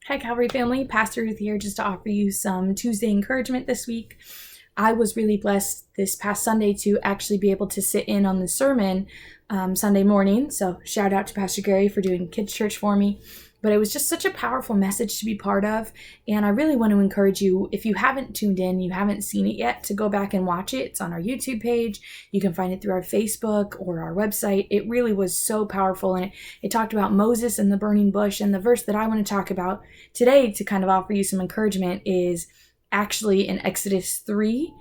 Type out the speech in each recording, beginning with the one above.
Hi, Calvary family. Pastor Ruth here just to offer you some Tuesday encouragement this week. I was really blessed this past Sunday to actually be able to sit in on the sermon Sunday morning. So shout out to Pastor Gary for doing kids church for me. But it was just such a powerful message to be part of. And I really want to encourage you, if you haven't tuned in, you haven't seen it yet, to go back and watch it. It's on our YouTube page. You can find it through our Facebook or our website. It really was so powerful. And it talked about Moses and the burning bush. And the verse that I want to talk about today to kind of offer you some encouragement is actually in Exodus 3.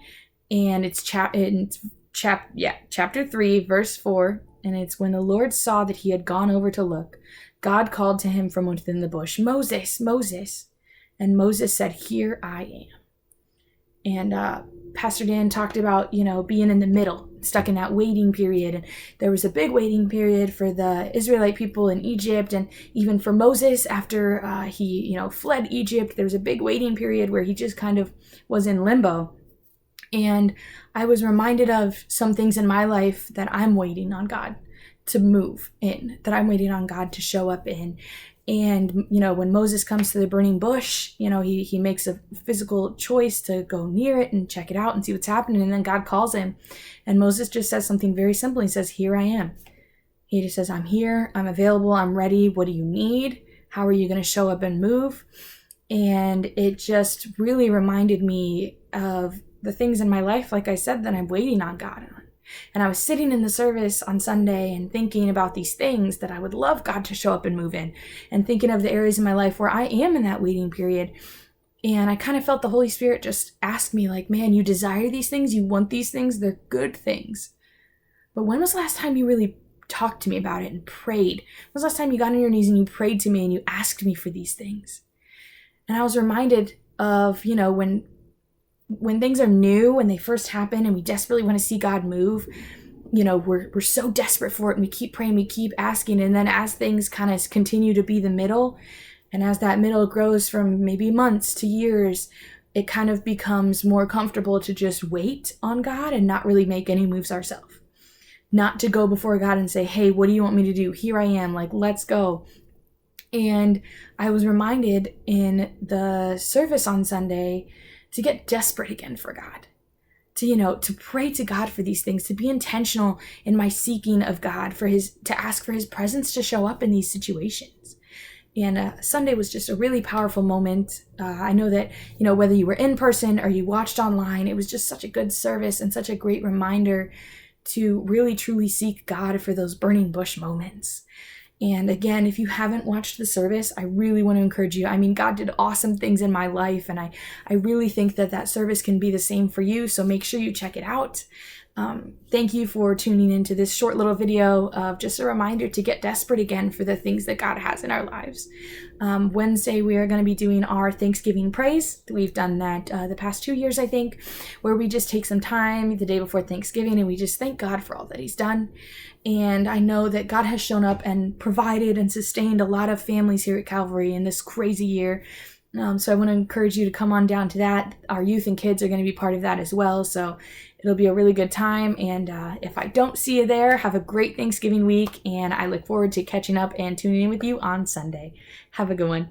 And it's chapter 3, verse 4. And it's when the Lord saw that he had gone over to look, God called to him from within the bush, "Moses, Moses." And Moses said, "Here I am." And Pastor Dan talked about, being in the middle, stuck in that waiting period. And there was a big waiting period for the Israelite people in Egypt. And even for Moses, after he, fled Egypt, there was a big waiting period where he just kind of was in limbo. And I was reminded of some things in my life that I'm waiting on God to move in, that I'm waiting on God to show up in. And, when Moses comes to the burning bush, he makes a physical choice to go near it and check it out and see what's happening. And then God calls him. And Moses just says something very simple. He says, "Here I am." He just says, "I'm here. I'm available. I'm ready. What do you need? How are you going to show up and move?" And it just really reminded me of the things in my life, like I said, that I'm waiting on God on. And I was sitting in the service on Sunday and thinking about these things that I would love God to show up and move in, and thinking of the areas in my life where I am in that waiting period. And I kind of felt the Holy Spirit just ask me, like, man, you desire these things, you want these things, they're good things. But when was the last time you really talked to me about it and prayed? When was the last time you got on your knees and you prayed to me and you asked me for these things? And I was reminded of, when things are new, when they first happen and we desperately want to see God move, we're so desperate for it and we keep praying, we keep asking. And then as things kind of continue to be the middle, and as that middle grows from maybe months to years, it kind of becomes more comfortable to just wait on God and not really make any moves ourselves. Not to go before God and say, "Hey, what do you want me to do? Here I am, like, let's go." And I was reminded in the service on Sunday to get desperate again for God, to pray to God for these things, to be intentional in my seeking of God, to ask for his presence to show up in these situations. And Sunday was just a really powerful moment. I know that, whether you were in person or you watched online, it was just such a good service and such a great reminder to really truly seek God for those burning bush moments. And again, if you haven't watched the service, I really want to encourage you. I mean, God did awesome things in my life, and I really think that service can be the same for you. So make sure you check it out. Thank you for tuning into this short little video of just a reminder to get desperate again for the things that God has in our lives. Wednesday, we are going to be doing our Thanksgiving praise. We've done that the past 2 years, I think, where we just take some time the day before Thanksgiving and we just thank God for all that he's done. And I know that God has shown up and provided and sustained a lot of families here at Calvary in this crazy year. So I want to encourage you to come on down to that. Our youth and kids are going to be part of that as well. So it'll be a really good time. And if I don't see you there, have a great Thanksgiving week. And I look forward to catching up and tuning in with you on Sunday. Have a good one.